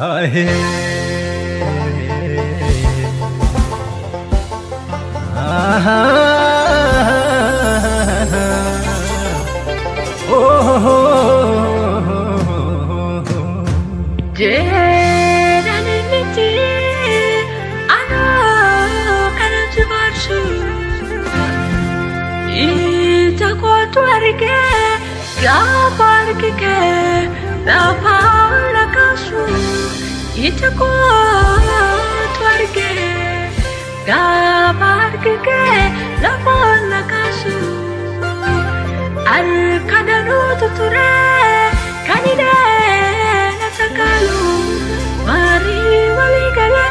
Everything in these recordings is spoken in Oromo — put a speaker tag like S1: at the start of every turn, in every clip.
S1: Ahe aha oh
S2: Jeraniti ano kanatu marsu ita kotu arge gabarge dapala kasu ita kotu arge gabarge dapala kasu al kadanu tuture kanide nasakalu mari waligala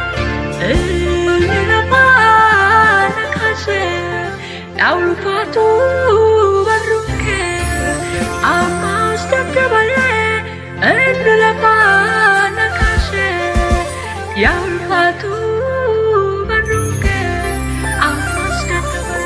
S2: nilapana kase aulfatu baruke amas takbale nilapana kase aulfatu baruke amas takbale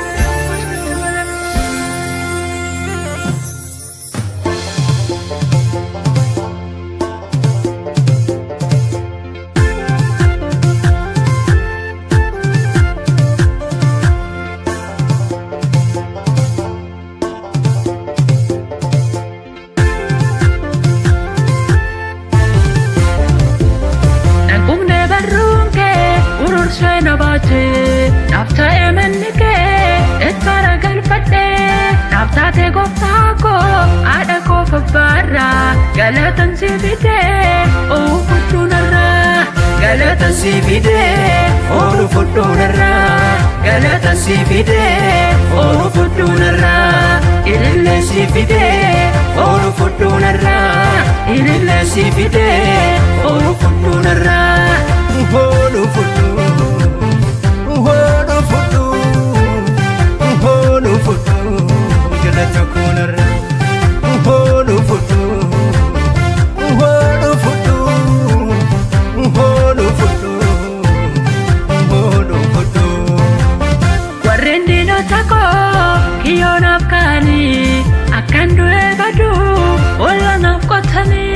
S2: Suena bate, nafta emenike, etara galfate, nafta te gofako, ada ko fabara, galatan sivide, oh futunara, galatan sivide, oh futunara, galatan sivide, oh futunara, ilille sivide, oh futunara, ilille sivide, oh futunara, oh futunara. Warrendino tako kiyonaf kani akan due badu ola naf kotani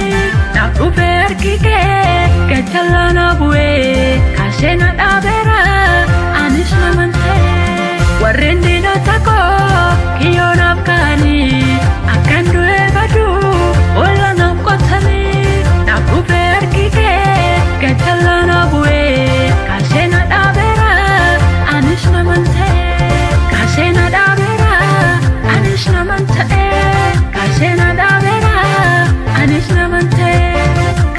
S2: naf rupe arkike kechalana bue kasena dabera anis namante warrendino tako kiyonaf kani akan due badu ola naf kotani naf rupe arkike kechalana bue kasena dabera anis namante kasena dabera anis namante kasena dabera anis namante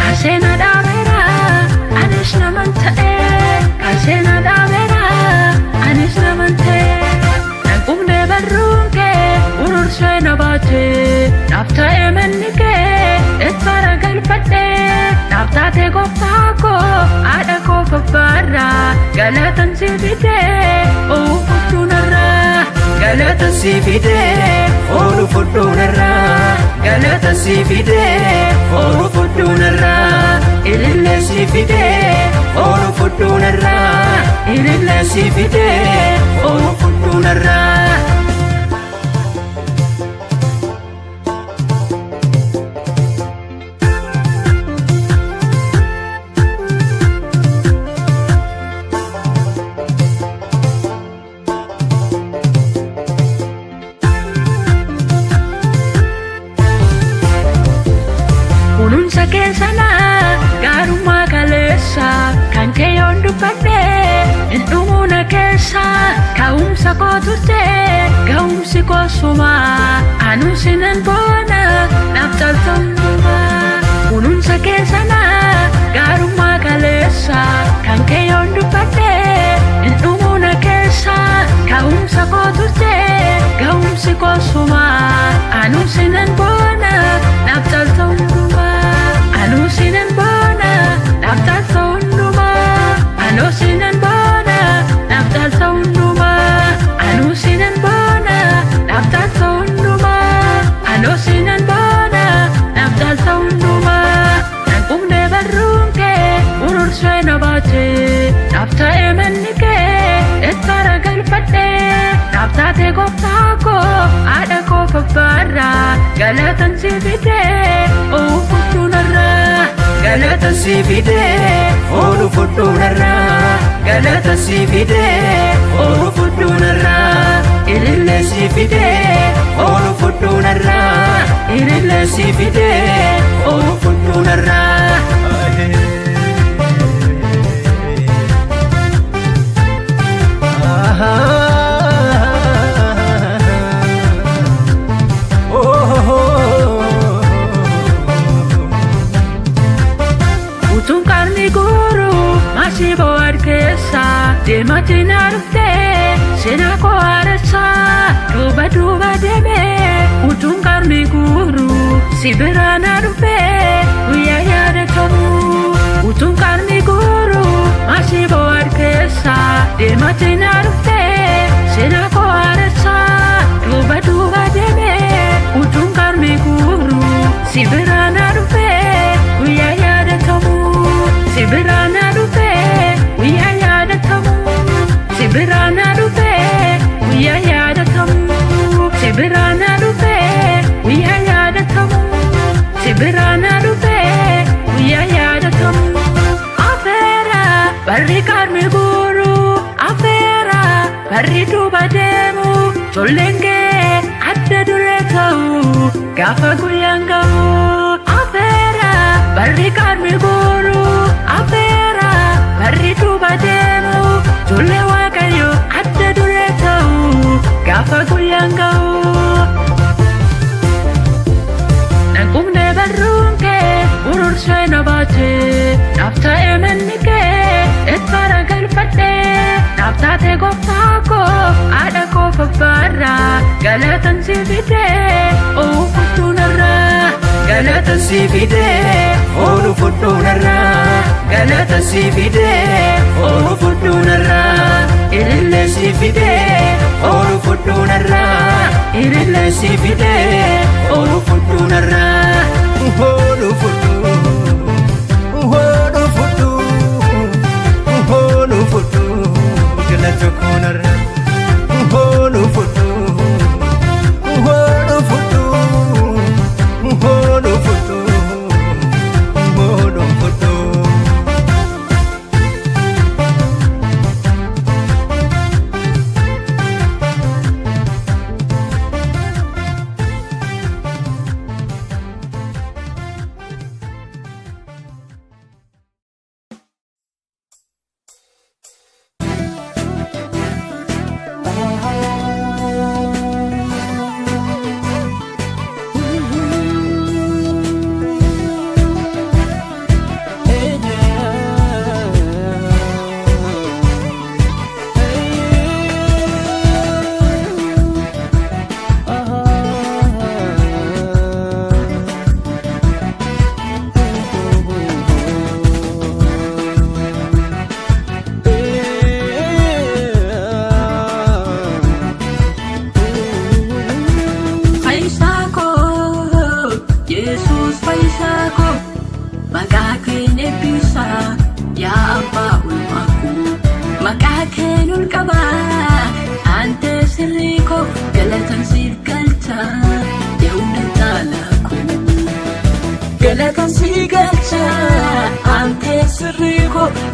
S2: kasena dabera anis namante kasena dabera anis namante nangumne barunke urur suena bate nafta emenike etara galfate nafta te gofako ada ko fabara galatan sivide oh futunara galatan sivide oh futunara galatan sivide oh futunara ilille sivide oh futunara ilille sivide oh futunara Ununsa kesana garuma kalesa kan keyon dupate indumuna kesa kaumsa ko turte kaumsi ko suma anusinan bona naftal tonduma ununsa kesana garuma kalesa kan keyon dupate indumuna kesa kaumsa ko turte kaumsi ko suma anusinan bona naftal tonduma anusinan bona naftal tonduma anusinan bona naftal tonduma anusinan bona naftal tonduma anusinan bona naftal tonduma nangumne barunke urur suena bate nafta emenike etara galfate nafta te gofako ada ko fabara galatan sivide oh futunara galatan
S1: galata si fide olu fudunarra galata si fide olu fudunarra ilille si fide olu fudunarra ilille si fide olu fudunarra
S2: Utun karni guru masih bawa kesa demati narufte sena ko arasa duba deme utun karni guru sibera narufe uya yada kamu utun karni guru masih bawa kesa demati narufte sena ko arasa duba deme utun karni guru sibera narufe uya yada kamu Sibirana rupe, we are yada kamu. Sibirana rupe, we are yada kamu. Sibirana rupe, we are yada kamu. Sibirana rupe, we are yada kamu. Afera, barri karmi guru. Afera, barri duba demu. Tolenge, adda durekau, gafa guyangau. Afera, barri karmi guru. Afera, barri duba demu. Tole wakayo, adda durekau, gafa guyangau. Nangkumne barrunke, urur suena bache. Nafta emennike, etara galfate. Nafta te gopako, ada ko fabara. Galatan si fide, oh futunara. Galata si fide, olu fudunarra galata si fide olu fudunarra ilille si fide olu fudunarra ilille si fide olu fudunarra olu fudu galata konarra olu fudu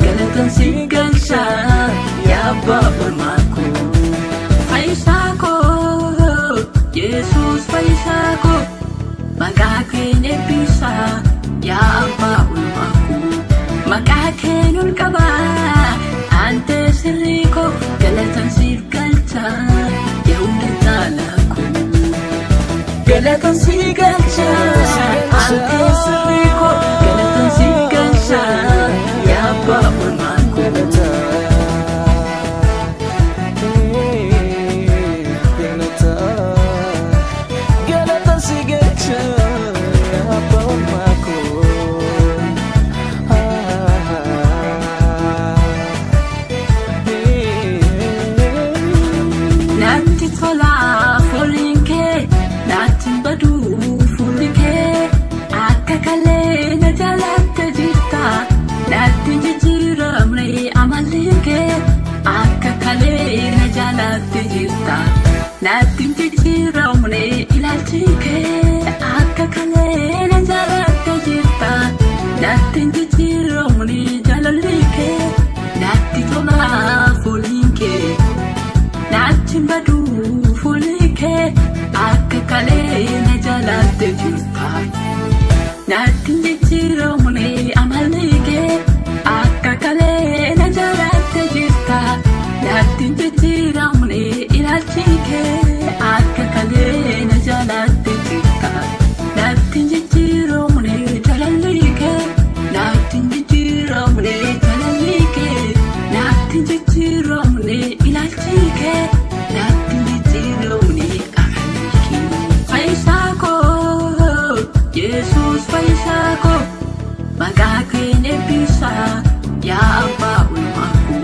S2: Galatan si galcha, ya babur maku. Faisako, Jesus faisako. Magkakin bisa, ya babur maku. Magkakin ulkaba, antes rico. Galatan si galcha, ya undatalaku. Galatan si galcha, antes rico. Galatan si galcha. Babur maku galatan si galcha ya babur maku nanti tola folinke nanti badu folinke akka Natin jijjiiramne amalli kee akka kalee na jalatte jirta. Natin jijjiiramne ilaalchi kee akka kalee na jalatte jirta. Natin jijjiiramne jalalli kee. Natin jijjiiramne jalalli kee. Natin jijjiiramne ilaalchi kee. Natin jijjiiramne amalli kee. Fayyisaa koo Yesus fayyisaa koo maqaa kee eebbisa yaa abbaa ulfaatu.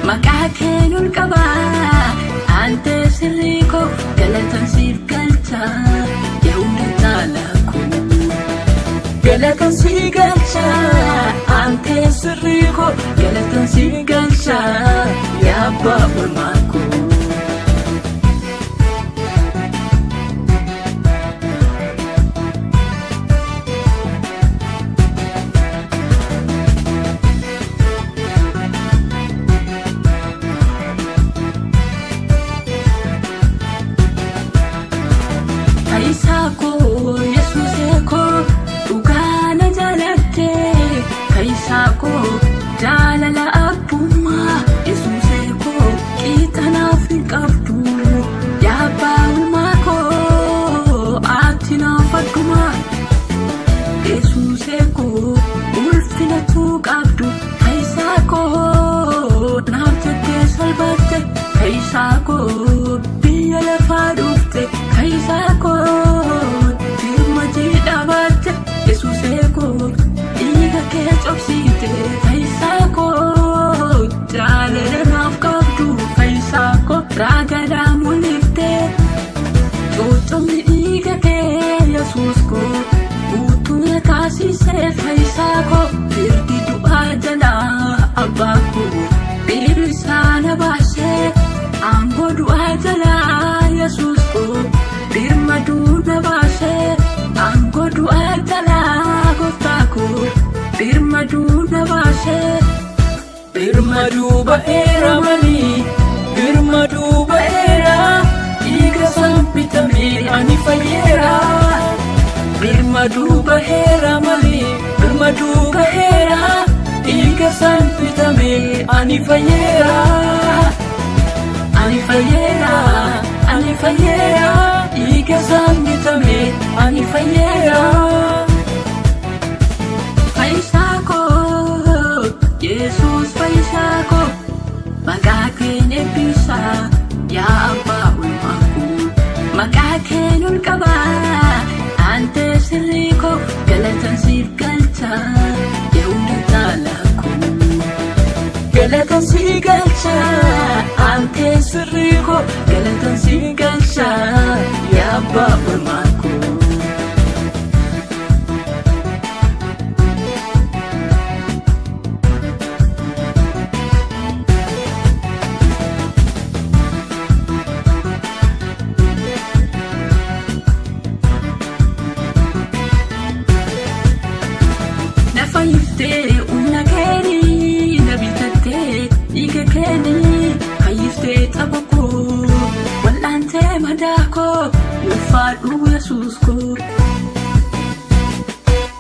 S2: Maqaa kee ol qabaa ante sirrii koo galatan siif galcha yaa hunda caalaa koo. Galatan siif galcha ante sirrii koo galatan siif galcha yaa abbaa ulfaatu. Kaisako jalala abuma Yesuseko kitana fikaftu ya baumako atina fatuma Yesuseko ulfina tukabdu Kaisako namtete salbate Kaisako biyala fadufte Kaisako timaji dabate Yesuseko Catch up seat, Faisako, Jalele Mafkabdu, Faisako, Ragada Munite, Totom Iga Yasusko, Utu Kasi se Faisako, Pirti to Ajala, Abaku, Pirisana Bashe, Ambo to Ajala, Yasusko, Pirmadu Navashe, Ambo to Ajala, Gotako. Birmadu nabashe, Birmadu baera mali, Birmadu baera, iga sampitame anifayera. Birmadu baera mali, Birmadu baera, iga sampitame anifayera. Anifayera, anifayera, iga sampitame anifayera. Yesus fayyisako maqaa kee eebbisa yaa abbaa ulfaatu. Maqaa kee ol qabaa ante sirrii koo galatan siif galcha yaa hunda caalaa koo. Galatan siif galcha ante sirrii koo galatan siif galcha yaa abbaa ulfaatu. Ufadu Yesusko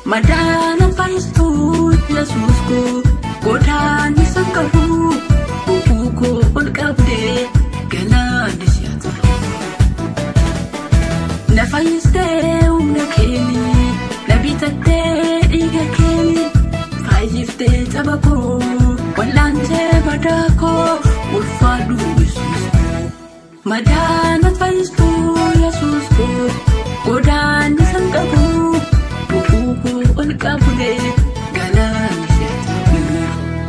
S2: Madana faistu Yesusko Godani sankaru Bukuko olkabde Galani siyata Na faiste umnakeli Nabitate iga keli Faifte tabako Walante madako Ufadu Yesusko Madana faistu Yesusko Godani sankaru Bukuko olkabde Galani siyata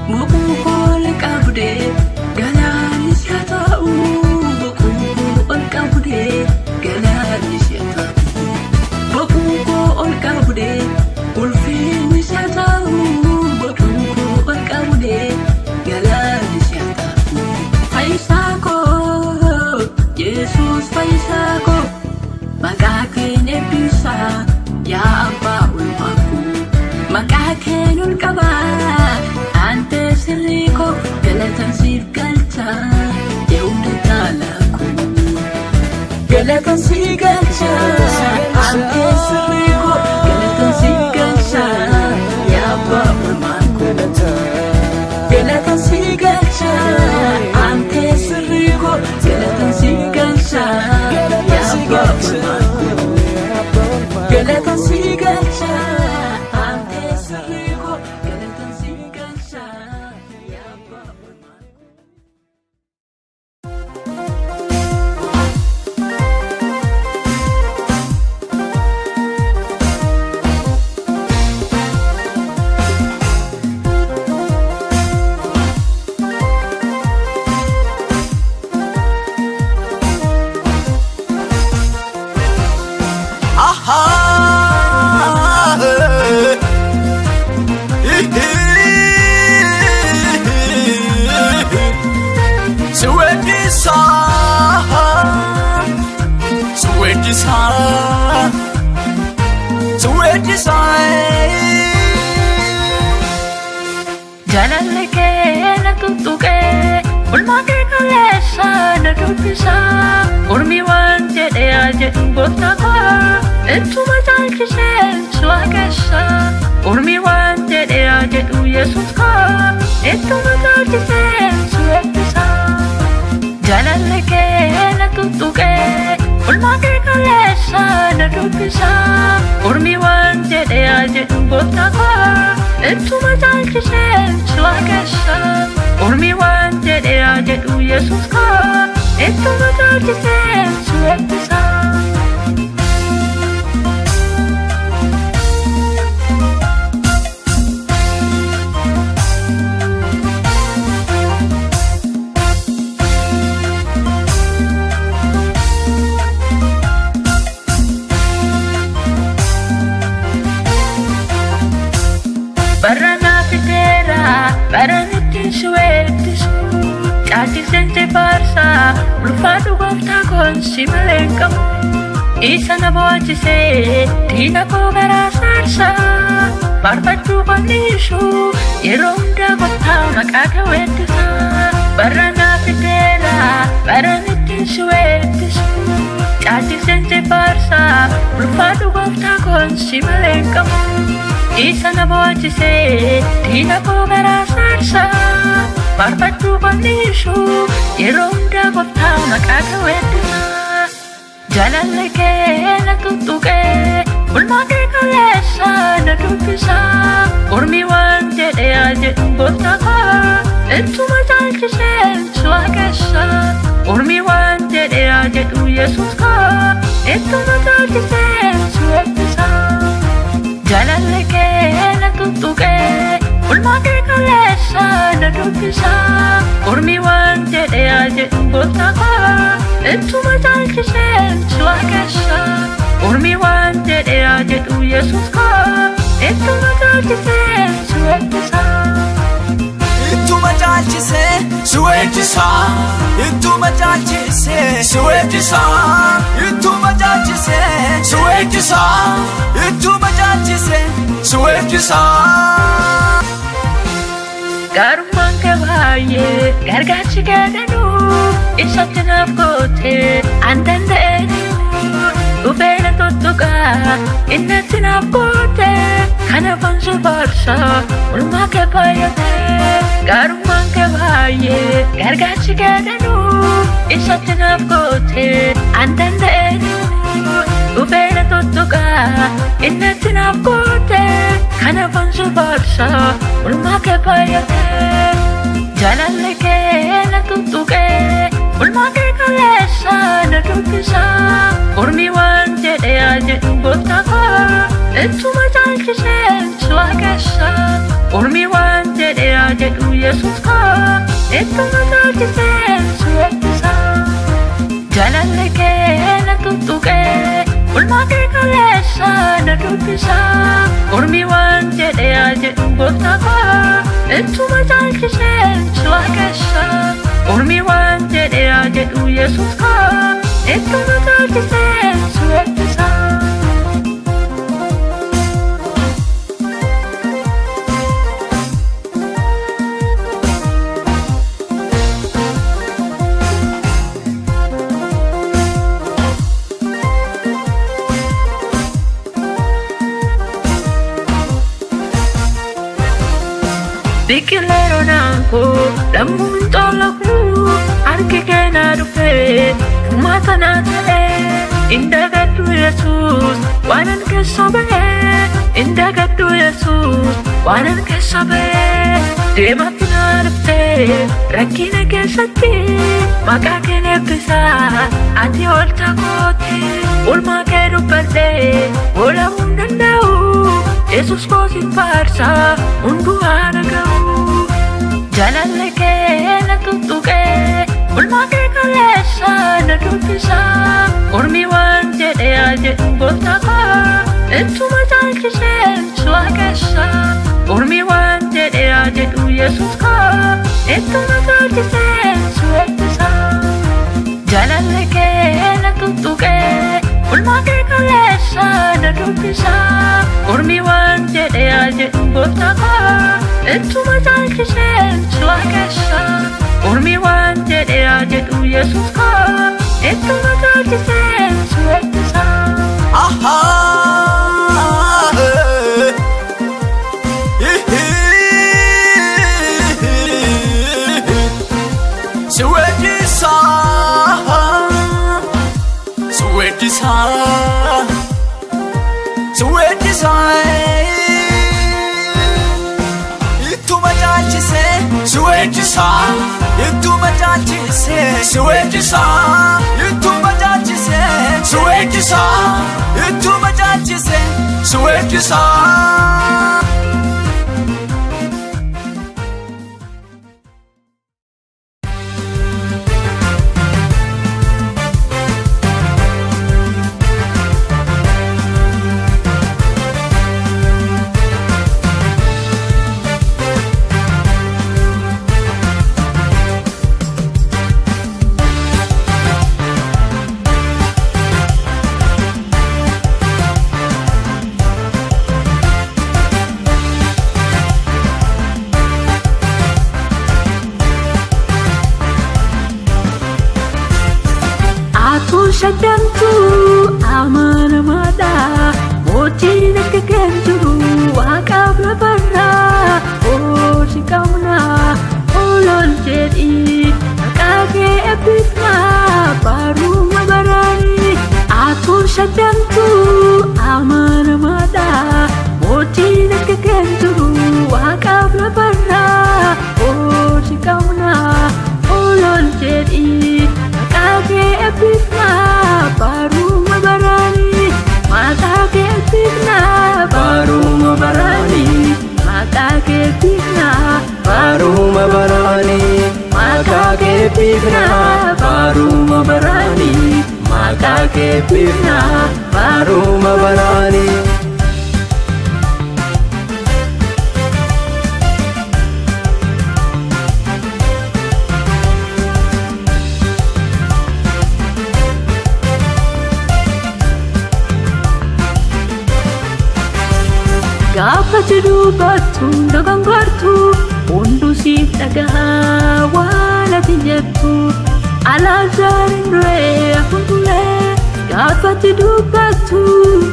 S2: Bukuko olkabde Galani siyata Bukuko olkabde Galani siyata Bukuko olkabde Ulfini siyata Bukuko olkabde Galani siyata Faisako Yesus fayyisako maqaa kee eebbisa yaa abbaa ulfaatu. Maqaa kee ol qabaa ante sirrii koo galatan siif galcha yaa hunda caalaa koo. Galatan siif galcha ante sirrii koo galatan siif galcha. dubbisa ormi waan jedhee jedhu gooftaa koo ittuma caalchisee si waaqessa ormi waan jedhee jedhu Yesuus koo ittuma caalchisee si eebbisa jaalalli kee na tuttuqee olmaa kee kaleessa na dubbisa ormi waan jedhee jedhu gooftaa koo ittuma caalchisee si waaqessa ormi waan jedhee jedhu Yesuus koo ittuma caalchisee si eebbisa barana fitera baranitti suetisu cati sente farsa ulfatu gofta konsi malenkamu isa na voci se tina ko gara sarsa barbatu konishu yeronda gofta makaka wetisa barana fitera baranitti suetisu cati sente farsa ulfatu gofta konsi malenkamu isa na voci se tina ko gara sarsa barbatu konishu yeronda gofta makaka wetisa jaalalli kee na tuttuqee olmaa kee kaleessa na dubbisa ormi waan jedhee jedhu gooftaa koo ittuma caalchisee si waaqessa ormi waan jedhee jedhu Yesuus koo ittuma caalchisee si eebbisa jaalalli kee na tuttuqee olmaa kee kaleessa na dubbisa ormi waan jedhee jedhu gooftaa koo ittuma caalchisee si waaqessa ormi waan jedhee jedhu Yesuus koo ittuma caalchisee si eebbisa
S3: ittuma caalchisee si eebbisa ittuma caalchisee si eebbisa ittuma caalchisee si eebbisa ittuma caalchisee si eebbisa
S2: garummaan kee baay'ee gargaarsi kee danuu isatti naaf gootee an danda'eeniyyuu dhufee na tuttuqaa innatti naaf gootee kana fansu farsa olmaa kee baay'atee garummaan kee baay'ee gargaarsi kee danuu isatti naaf gootee an danda'eeniyyuu dhufee na tuttuqaa innatti naaf gootee kana fansu farsa olmaa kee baay'atee jaalalli kee na tuttuqee olmaa kee kaleessa na dubbisa ormi waan jedhee jedhu gooftaa koo ittuma caalchisee si waaqessa ormi waan jedhee jedhu Yesuus koo ittuma caalchisee si eebbisa jaalalli kee na tuttuqee olmaa kee kaleessa na dubbisa ormi waan jedhee jedhu gooftaa koo ittuma caalchisee si waaqessa ormi waan jedhee jedhu Yesuus koo ittuma caalchisee si eebbisa biqilero naanko lammuun xolaku harki kee na dhufee furmaata naa ta'ee indagadhu Yesuus waanan keessa ba'ee indagadhu Yesuus waanan keessa ba'ee deematti naa dhuftee rakkina keessatti maqaa kee eebbisa ati oolta kooti olmaa kee dubbadhee oolamuu hin danda'u Yesuus kootiin faarsa hundumaa dhaga'u jaalalli kee na tuttuqee olmaa kee kaleessa na dubbisa ormi waan jedhee jedhu gooftaa koo ittuma caalchisee si waaqessa ormi waan jedhee jedhu Yesuus koo ittuma caalchisee si eebbisa jaalalli kee na tuttuqee olmaa kee kaleessa na dubbisa ormi waan jedhee jedhu gooftaa koo ittuma caalchisee si waaqessa ormi waan jedhee jedhu Yesuus koo
S3: Suwejisa, ittuma caalchise. Suwejisa, ittuma caalchise. Suwejisa, ittuma caalchise. Suwejisa.
S2: Shadantu amana mada mochi nakakenju wakabla barra o shikamna olol jedi akage epitma baru mabarani atu shadantu amana mada mochi nakakenju wakabla barra o shikamna olol jedi akage epitma baru mabarani mata ke epitna baru mabarani mata ke epitna baru mabarani mata ke epitna baru mabarani mata ke epitna baru mabarani Gaafa jiru battu dagangartu hundu siif dhagaha waan ati jettu alaazaarin du'ee fundulee gaafa jiru battu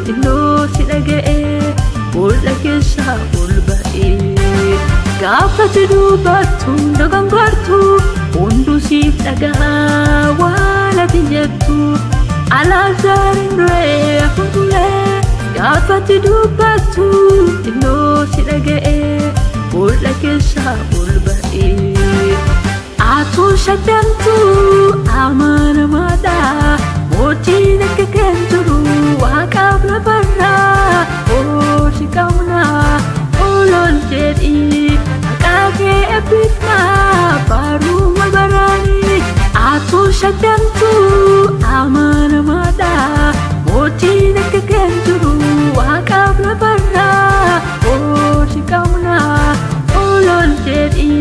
S2: xinnoo si dhaga'e boolla keessaa ol ba'ee gaafa jiru battu dagangartu hundu siif dhagaha waan ati jettu alaazaarin du'ee fundulee gaafa jiru battu xinnoo si dhaga'e boolla keessaa ol ba'ee atu shadantu amana mada mochi nakakenju waaqaaf lafarra o shikamna olol jedhi akage epitna baru mabarani atu shadantu amana mada mochi nakakenju waaqaaf lafarra o shikamna olol jedhi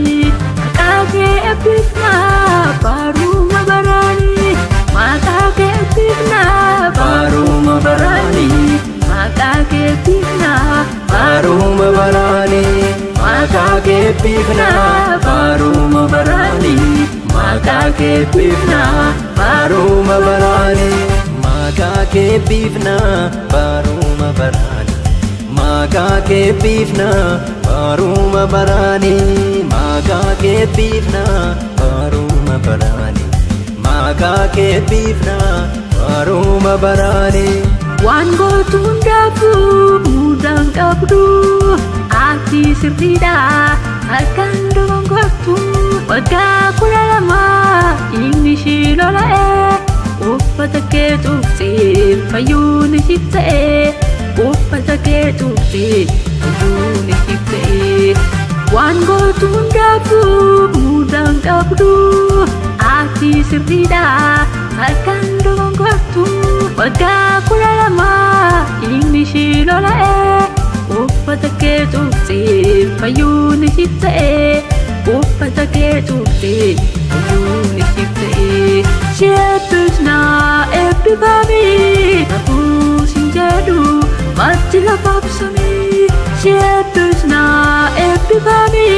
S2: akage epitna baru mabarani mata ke epitna baru mabarani mata ke epitna baru mabarani mata ke epitna baru mabarani mata ke epitna baru mabarani mata ke epitna baru mabarani mata ke epitna baru mabarani mata ke epitna baru mabarani mata ke epitna baru mabarani wan gotun dafu mudang kabdu ati sirrida akan dongortu wagga kulama ingnishi lolae uffata ke tufti fayun shiftae uffata ke tufti fayun shiftae wan gotun dafu mudang kabdu ati sirrida akan dongortu wagga kulama ingnishi lolae uffata ke tufti fayun shiftae uffata ke tufti fayun shiftae shepusna epibami napusin jadu mati lapapsami shepusna epibami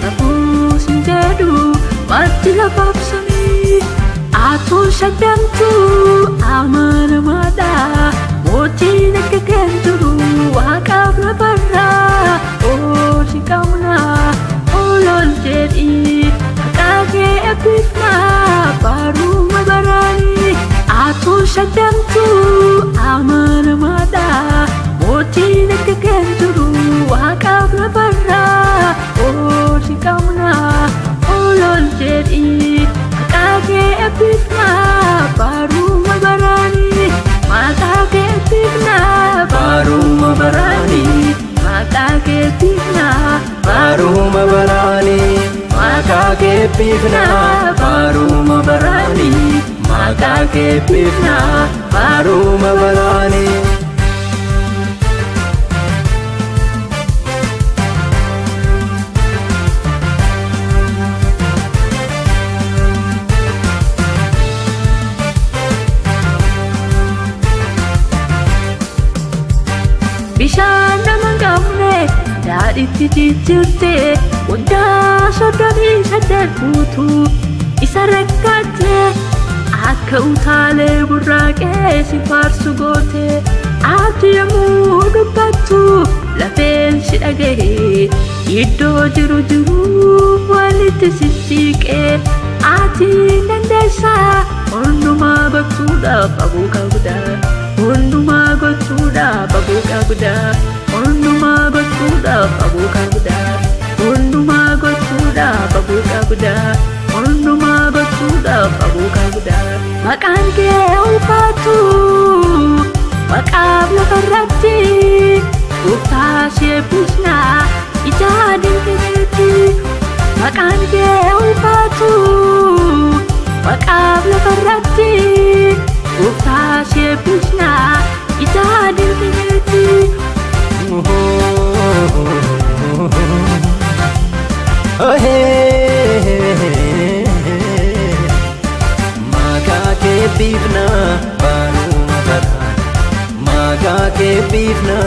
S2: napusin jadu mati lapapsami atu shadantu amana mada mochi nakakenju waaqaaf lafarra o shikamna olol jedhi akage epitna baru mabarani atu shadantu amana mada mochi nakakenju waaqaaf lafarra o shikamna olol
S1: baruma barani maka kepifna baruma barani maka kepifna baruma barani
S2: Bishana mangamne daadhitti jijjiirte waggaa 38 guutuu isa rakkate akka utaalee burraaqee si faarsu goote ati yommuu dubbattu lafeen si dhagahee iddoo jiru walitti sissiiqee ati dandeessa hundumaa baksuudhaaf abuu qabda hundumaa gochuudhaaf abuu qabda hundumaa gochuudhaaf abuu qabda hundumaa gochuudhaaf abuu qabda hundumaa gochuudhaaf abuu qabda maqaan kee ulfaatu maqaaf lafarratti gooftaa si eebbisna ijaa dinqiseetti maqaan kee ulfaatu maqaaf lafarratti gooftaa si eebbisna ijaa dinqiseetti
S1: maka kepifna baruma barani maka kepifna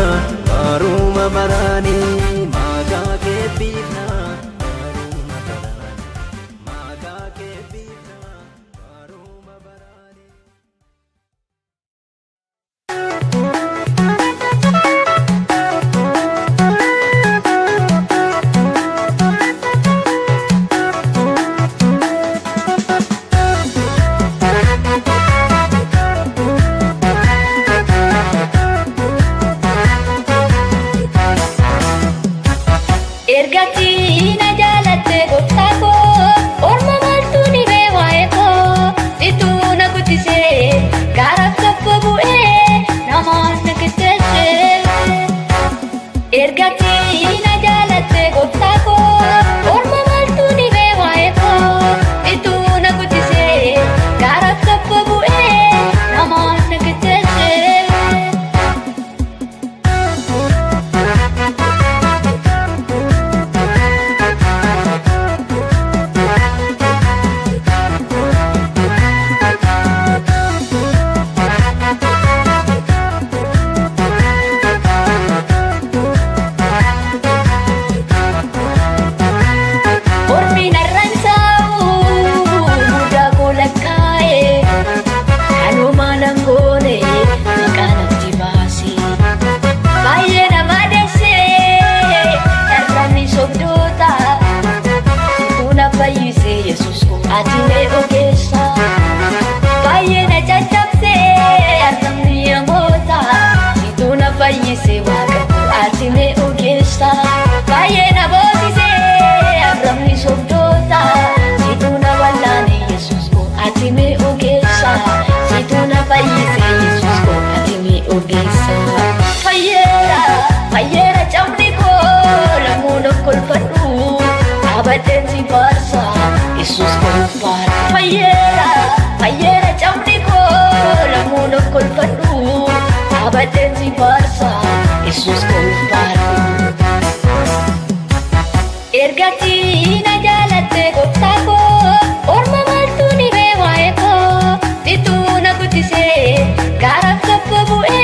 S1: baruma barani maka kepifna baruma barani maka kepifna baruma barani
S2: Ergatina jalatte goftako orma maltuni bewaeko situna kutise garaf tappo bu'e namoonni kitese Ergatina jalatte goftako orma maltuni bewaeko situna kutise garaf tappo bu'e namoonni kitese Atine ogesa Bayena chachapse Arramni amota Situna fayise wakaku Atine ogesa Bayena botise Arramni sobdota Situna walane Jesus ko Atine ogesa Situna fayise Jesus ko Atine ogesa Fayera chamni ko Lamuno kolfadu Abaten si farsa Jesus kolfar Fayera chamni ko Lamuno kolfadu Abaten si farsa Jesus kolfar Ergatina jalatte goftako orma maltuni bewaeko situna kutise garaf tappo bu'e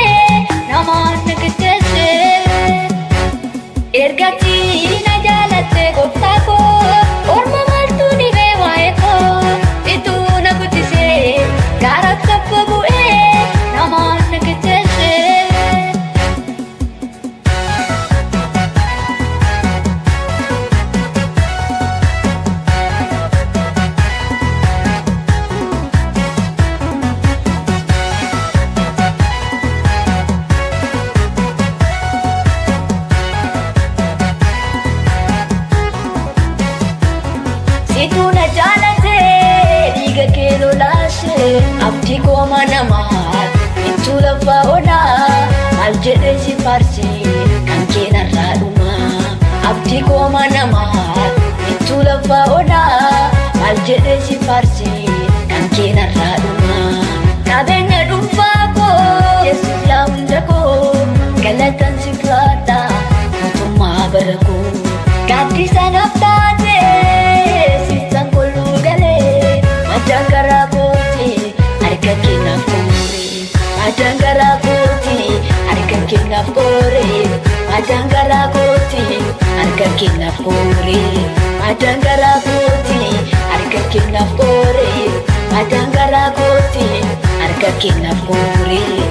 S2: namoonni kitese Ergatina jalatte goftako orma maltuni bewaeko situna kutise garaf tappo bu'e namoonni kitese Situna jalate diga kelo lashe abdi ko manamat itu lafa ona mal jede si farsi kan kena raduma abdii kooma namaa itti lafa onaa maal jedhee si faarsee kan keenarraa dhumaa qabeenya dhuunfaa koo Yesuus yaa hunda koo galatan si fudhadha mootummaa bara koo gaaddisa naaf taatee siiftan kolluu galee madaan garaa kooti harka keenyaaf kooree madaan garaa kooti harka keenyaaf kooree madaan garaa kooti harka keenyaaf kooree madaan garaa kooti harka keenyaaf kooree madaan garaa kooti harka keenyaaf kooree.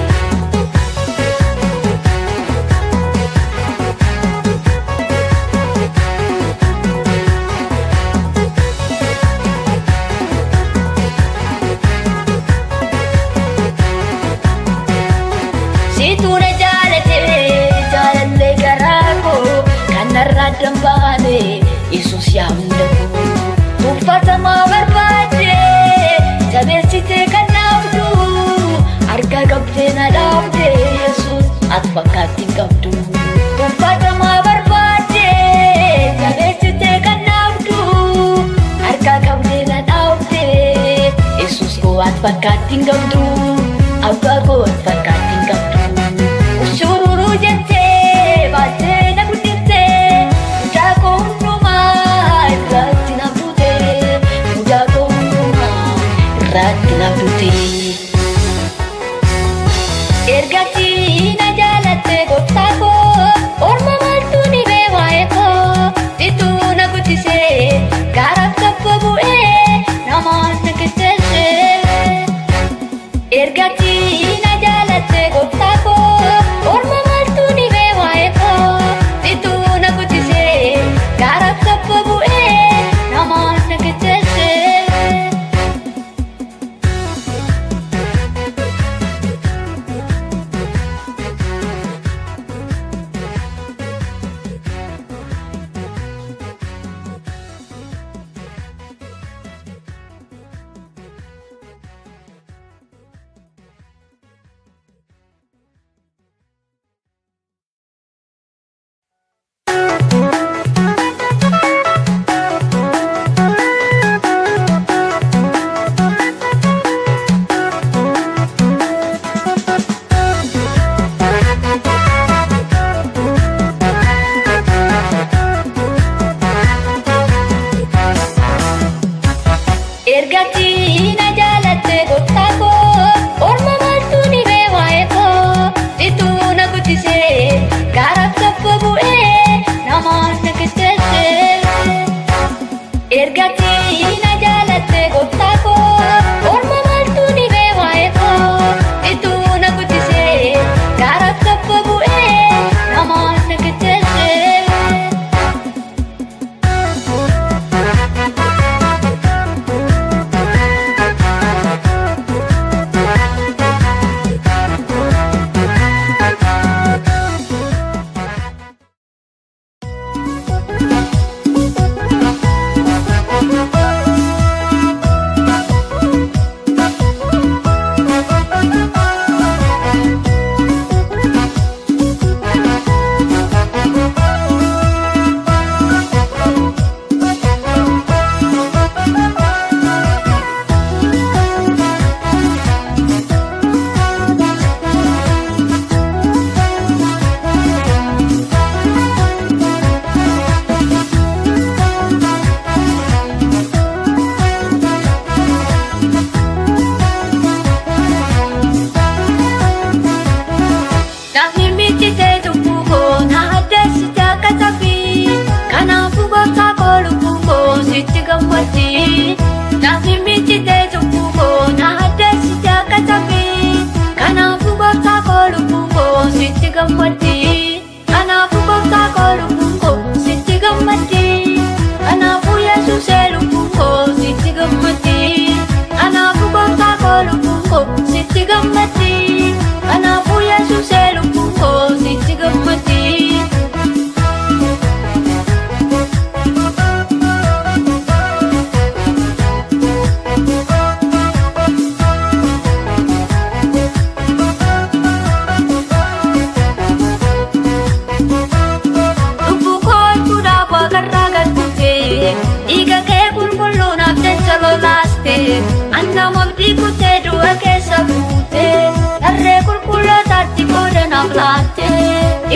S2: Situna jaalate jaalallee garaa koo kanarraa dambaane Yesuus yaa hunda koo uffatamaa barbaade jabeessitee kan naafdu harka qabdee na dhaabde Yesuus ati fakkaatti hin qabdu uffatamaa barbaade jabeessitee kan naafdu harka qabdee na dhaabde Yesuus koo ati fakkaatti hin qabdu abbaa koo ati fakkaatti hin qabdu. Shururu jette baatee na guddifte mucaa koo hundumaa irratti na buute mucaa koo hundumaa irratti na buute. Ergatti na jaalatte gooftaa koo orma maaltu ni bee waa'ee koo situu na guddisee gaaraaf tabba bu'ee namaan na qixxeessee.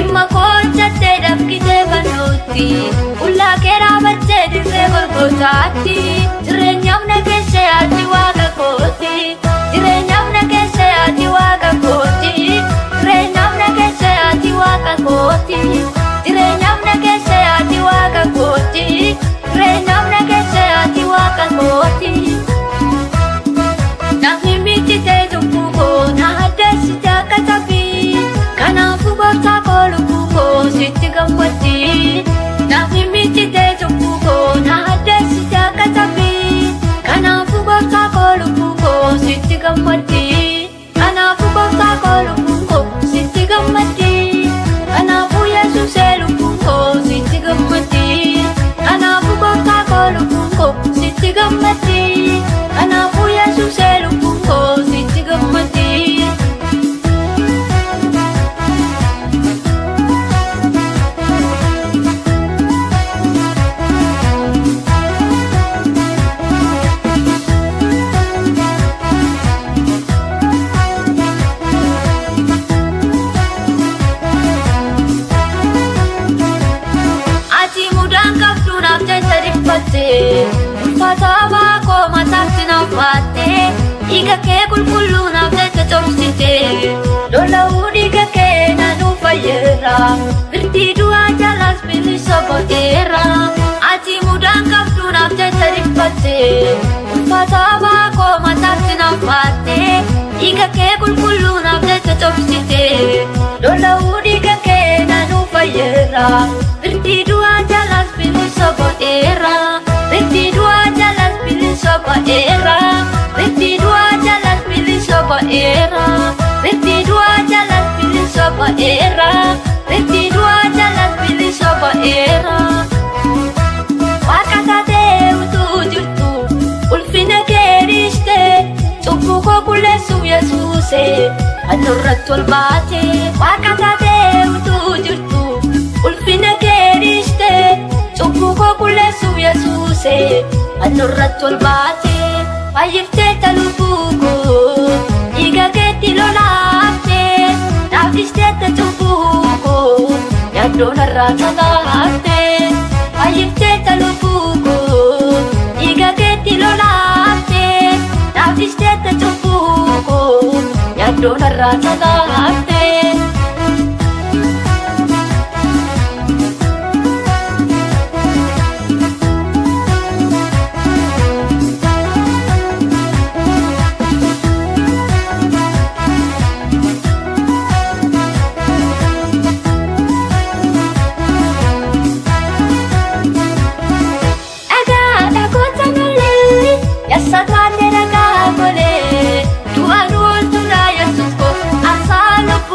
S4: Dhimma koolchattee dafqitee fannooti Ullaa keeraa battee dirree Golgootaatti Jireenyaaf nageesse ati waaqa kooti Jireenyaaf nageesse ati waaqa kooti Jireenyaaf nageesse ati waaqa kooti Jireenyaaf nageesse ati waaqa kooti Jireenyaaf nageesse ati waaqa kooti Namni miittitee lubbuu koo na addeessite akka tabii Kanaafuu gooftaa koo lubbuu koo sitti gammaddi Namni miittitee lubbuu koo na addeessite akka tabii Kanaafuu gooftaa koo lubbuu koo sitti gammaddi Kanaafuu gooftaa koo lubbuu koo sitti gammaddi Kanaafuu Yesuusee lubbuu koo sitti gammaddi Kanaafuu gooftaa koo lubbuu koo sitti gammaddi Kanaafuu Yesuusee lubbuu koo sitti gammaddi Ulfaataa baakoo mataatti naaffatte Dhiiga kee qulqulluu naaf jecha cobsite Lola'uu dhiiga kee nanuu fayyeera Birtii du'aa jalaas bilisa godheera Ati mudaan qabduu naaf jecha dhiphatte Ulfaataa baakoo mataatti naaffatte Dhiiga kee qulqulluu naaf jecha cobsite Lola'uu dhiiga kee nanuu fayyeera Birtii du'aa jalaas bilisa godheera Birtii du'aa jalaas bilisa godheera Birtii du'aa jalaas bilisa godheera Birtii du'aa jalaas bilisa godheera Birtii du'aa jalaas bilisa godheera Waaqa taatee utuu jirtu ulfina kee dhiiste Cubbuu koo qulleessuuf Yesuuse handhuurratti ol baate Waaqa taatee utuu jirtu ulfina kee dhiiste Cubbuu koo qulleessuuf Yesuuse handhuurratti ol baate Fayyifteetta lubbuu koo dhiiga keetti lolaafte Naaf dhiisteetta cubbuu koo yaaddoon irraa sagaafte Fayyifteetta lubbuu koo dhiiga keetti lolaafte Naaf dhiisteetta cubbuu koo yaaddoon irraa sagaafte Sataane ragaa golee du'aan ooltuudha Yesuus koo asaaluuf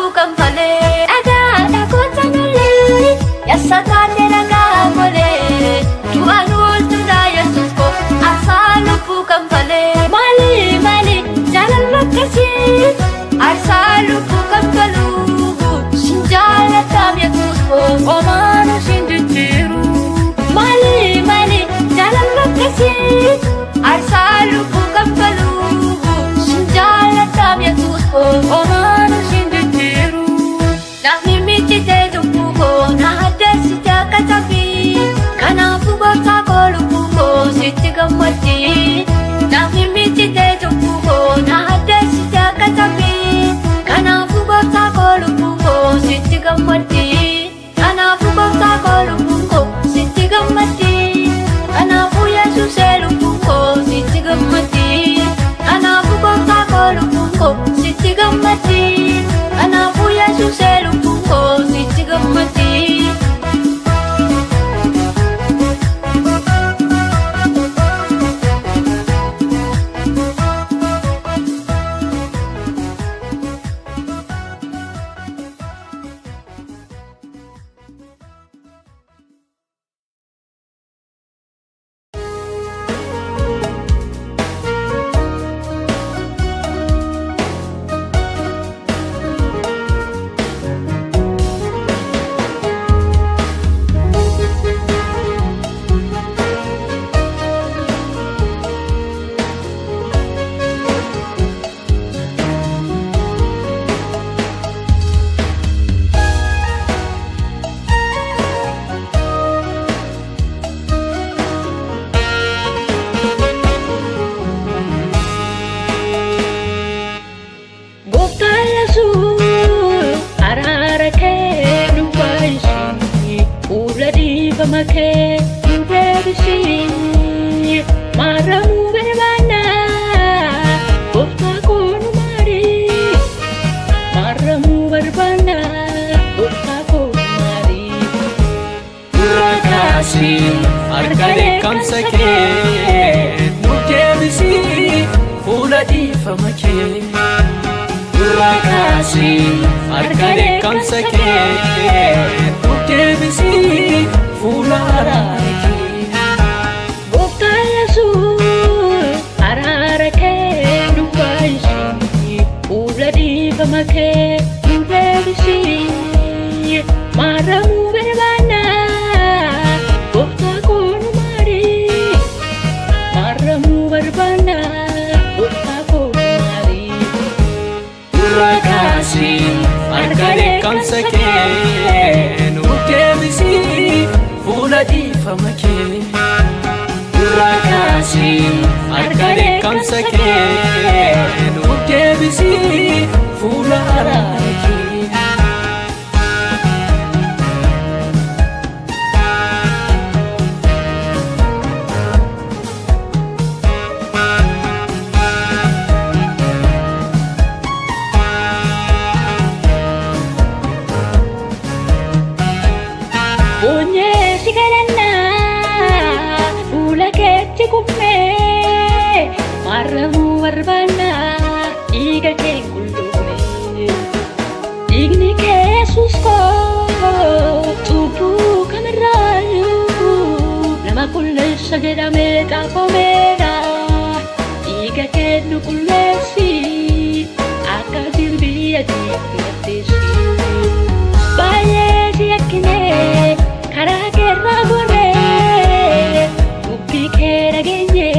S4: Ubebisi Maramu berbana Bofta kono mari Maramu berbana Bofta kono mari
S3: Urakasi Arkade kamsake Ubebisi Fula difamake Urakasi Arkade kamsake Ubebisi Fula ararake
S4: Bofta Yesus ararake nubaisi Fula difamake Ubebisi Maramu berbana Bofta kono mari Maramu berbana Bofta kono mari
S3: Urakasi Arkade kamsake Ubebisi Fula difamake Urakasi Arkade kamsake Ubebisi Fula ararake
S4: Onye sigaranna Ula keti kumme Maramu warbana Iga ke kullume Igni ke susko Tubu kamerayu Nama kulle sagera meta komera Iga ke nukulesi Aka dirbiya dikatesi Baye siyakine Karagerra gore Ubbi kera genye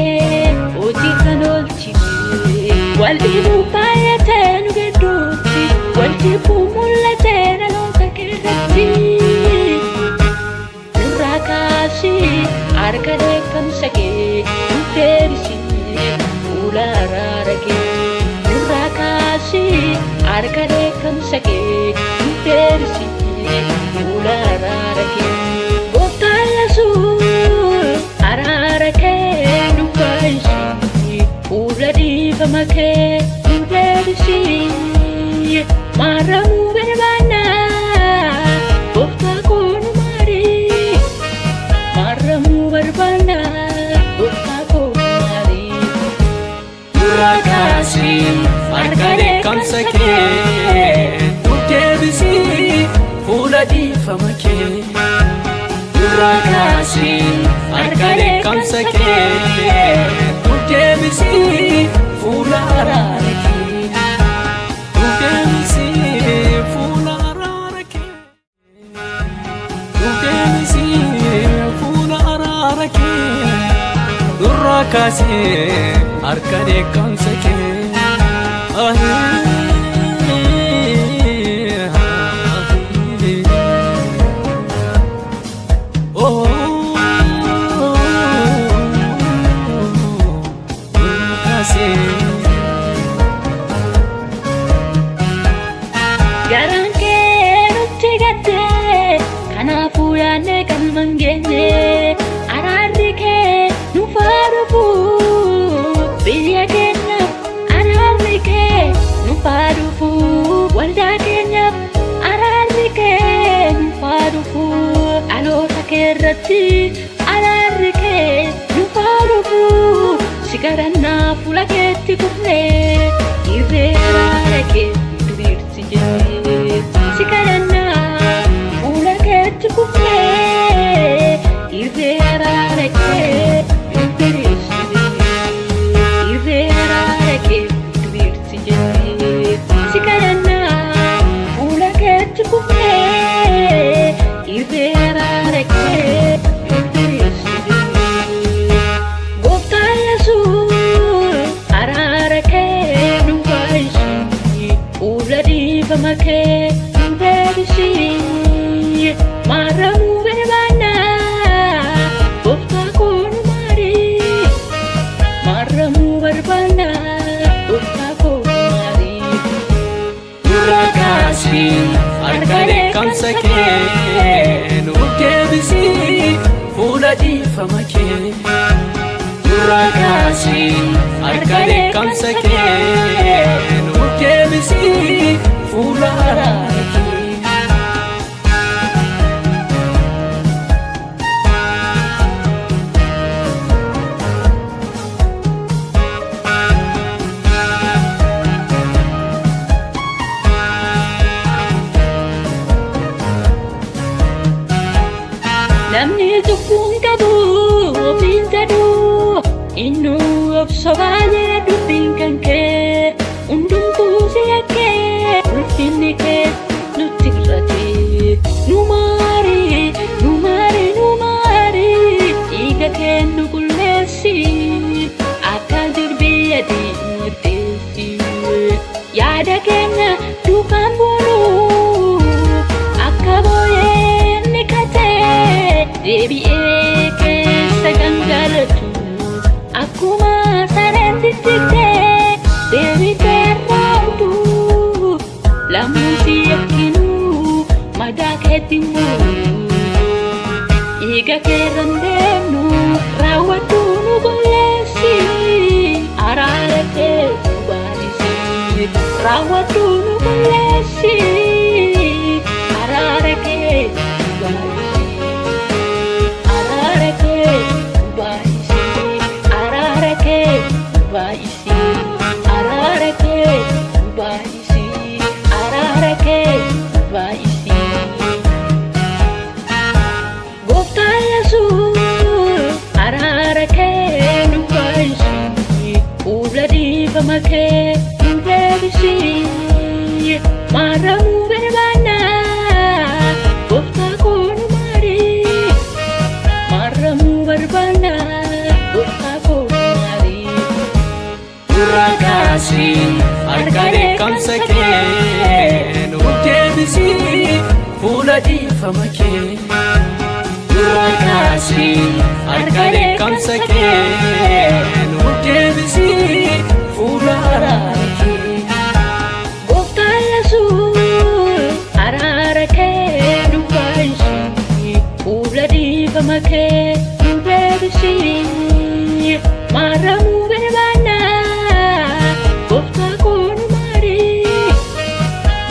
S4: Oti kanolchime Waldi mupayate nugeduti Waldi pumullate nalota kerati Nurakasi Arkade kamsake Ubebisi Fula ararake Nurakasi Arkade kamsake Ubebisi Fula ararake Bofta Yesus ararake nubaisi Fula difamake Ubebisi Maramu berbana Bofta kono mari Maramu berbana Bofta kono mari
S3: Urakasi Arkade kamsake Ubebisi Fula difamake Urakasi Arkade kamsake Ubebisi Fula ararake Ubebisi Fula ararake Ubebisi Fula ararake Urakasi Arkade kamsake
S4: Garan ke nutti gadde Kanafu yaanne galman geenye Araarri kee nu faarufu Biyya keenyaaf araarri kee nu faarufu Waldaa keenyaaf araarri kee nu faarufu Dhaloota keerratti araarri kee nu faarufu Sigarannaa fuula keetti kufnee Irree araara kee diriirsi jennee Sigarannaa fuula keetti kufnee Irree araara kee diriirsi jennee Irree araara kee diriirsi jennee Sigarannaa fuula keetti kufnee Irree araara kee diriirsi jennee Bofta Yesus araara kee nubaisi Fula difamake Ubebisi Maramu berbana
S3: fuula dhiifama kee Durraa kaasii harka dheekkamsa kee Nuuf deebisii fuula araara kee
S2: Namni tukkuun qabu ofiin jedhu Innu obsobaa jira dubbiin kan kee Hundumtuu si yakkee ulfinni kee nutti irratti Nu maari, nu maari, nu maari Dhiiga kee nu qulleessi Akka dirbii adii murteessi Yaada keenya duukaan boonu Akka booyee ni katee Deebi'ee keessa gangalatu Akkuma sareen tittiktee deebitee raawdu Lammuu si yakkinu madaa keetti muru Dhiiga keerran deemnu raawwadhu nu qulleessi Araara kee nu baay'isi raawwadhu nu qulleessi Araara kee nu baay'isi Araara kee nu baay'isi Araara kee nu baay'isi Araara kee nu baay'isi Araara kee nu baay'isi Gooftaa Yesuus araara kee nu baay'isi Fuula dhiifama kee nu deebisi Maaramuu barbaanna Gooftaa koo nu maari Maaramuu barbaanna Gooftaa koo nu maari
S3: Durraa kaasii harka dheekkamsa kee Nuuf deebisii fuula dhiifama kee Durraa kaasii harka dheekkamsa kee Nuuf deebisii fuula araara kee
S2: Gooftaa Yesuus araara kee nu baay'isi Fuula dhiifama kee nu deebisi Maaramuu barbaanna Gooftaa koo nu maari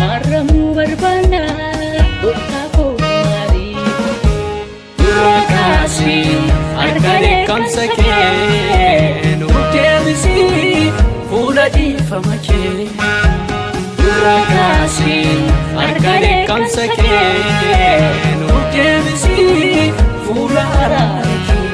S2: Maaramuu barbaanna Gooftaa koo nu maari
S3: Durraa kaasii harka dheekkamsa kee Nuuf deebisii fuula dhiifama kee Durraa kaasii harka dheekkamsa kee Nuuf deebisii fuula araara kee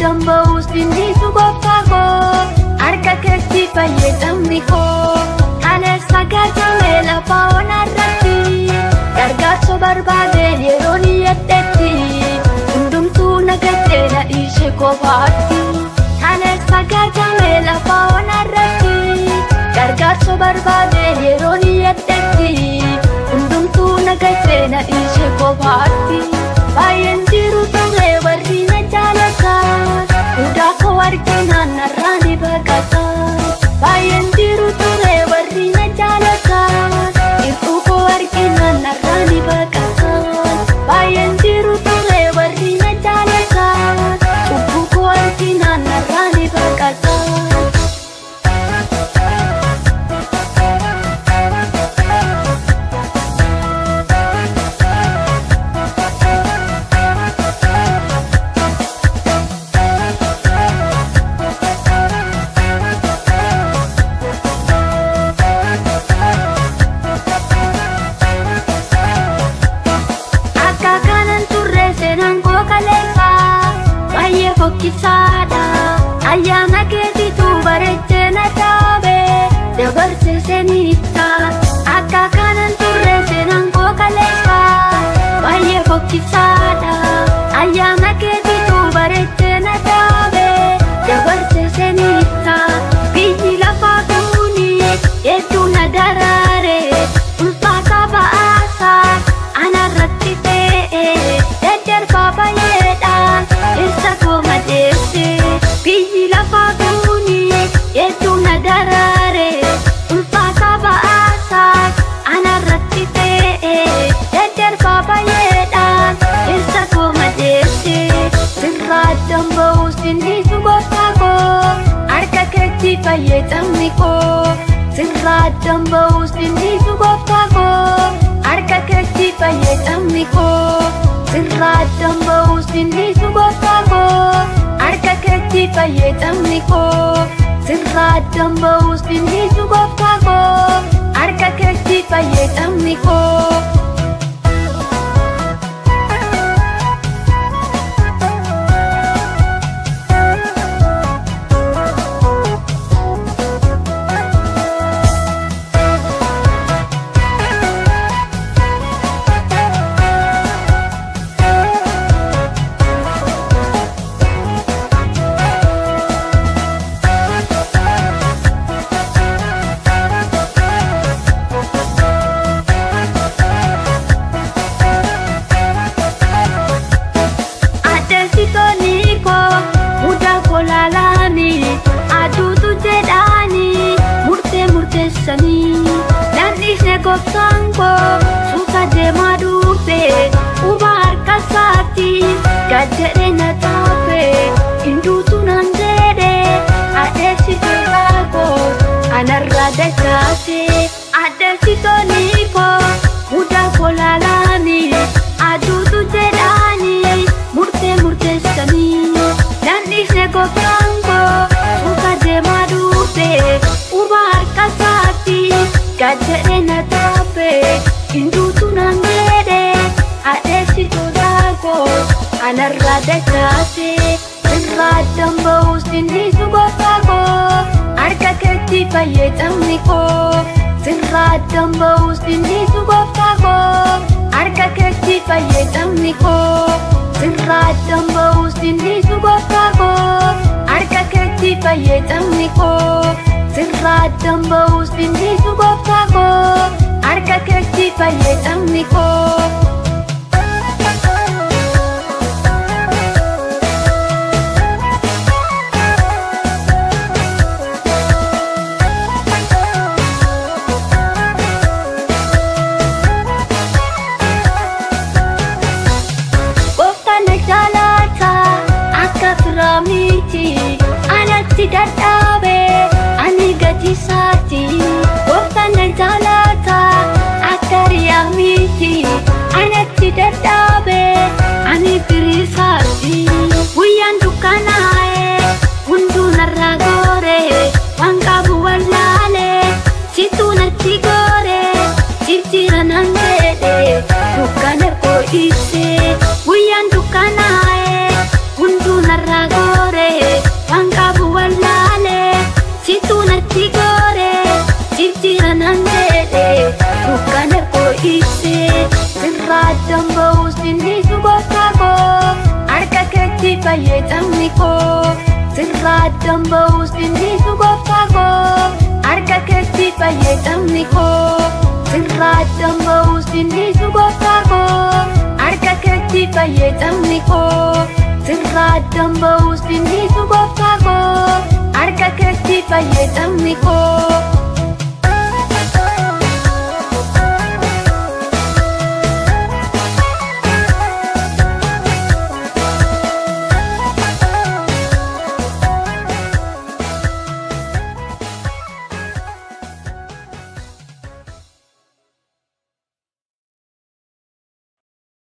S4: Dambos dindi sugopago arka kesti paye damniko ane sagata mela paona ratti gargaso barbade yeroni yetteti undum tu nagate na ishe kopati ane sagata mela paona ratti gargaso barbade yeroni yetteti undum tu nagate na ishe kopati payen diru tore warina jalaka udah kewargina narani bagata bayan diru ture warina jalaka itu kewargina narani bagata seenaan koo kaleessa baay'ee fokkisaadha ayyaana keetiitu bareechee na dhaabe dabarse seenita akka kanan turre seenaan koo kaleessa baay'ee fokkisaadha ayyaana keetiitu bareechee na dhaabe dabarse seenita biyyi lafaa kuni hedduu na daraare ulfaata ba'aasa anarratti ta'e deddeerbaa baay'eedhaan isa koo madeesse biyyi lafaa kuni hedduu na daraare ulfaata ba'aasa anarratti ta'e deddeerbaa baay'eedhaan isa koo madeesse sirraa damba'uu sinniisu gooftaa koo harka keetti fayyadamni koo sirraa damba'uu sinniisu gooftaa koo harka keetti fayyadamni koo sirraa damba'uu sinniisu gooftaa koo harka keetti fayyadamni koo sirraa damba'uu sinniisu gooftaa koo harka keetti fayyadamni koo. Nannisne gooftaan koo suuta deemaa dhufe uba harka isaatti gad jedhee na taafe hinduutu nan jedhe adeessitoota koo anarraa dachaase adeessitoonni koo mudaa koo laalaani aduutu jedhaani murteessanii nannisne gooftaan koo suuta deemaa dhufe uba harka isaatti gad jedhee na taafe hinduutu nan jedhe adeessitoota koo anarraa dachaase sirraa damba'uu sinniisu gooftaa koo harka keetti fayyadamni koo sirraa damba'uu sinniisu gooftaa koo harka keetti fayyadamni koo sirraa damba'uu sinniisu gooftaa koo harka keetti fayyadamni koo sirraa damba'uu sinniisu gooftaa koo harka keetti fayyadamni koo. Gooftaan na jaalata akka firaa miti anatti dadhabe ani gatisaati gooftaan na jaalata akka riyaa miti anatti dadhabe ani firisaati guyyaan dukkanaa'e hunduu narraa goore waan qabu wallaale situu natti goore jijjiira nan jedhe dukkana koo dhiise guyyaan dukkanaa'e hunduu narraa goore waan qabu wallaale situu natti goore jijjiira nan jedhe dukkana koo dhiise sirraa damba'uu sinniisu gooftaa koo harka keetti fayyadamni koo sirraa damba'uu sinniisu gooftaa koo harka keetti fayyadamni koo sirraa damba'uu sinniisu gooftaa koo harka keetti fayyadamni koo sirraa damba'uu sinniisu gooftaa koo harka keetti fayyadamni koo.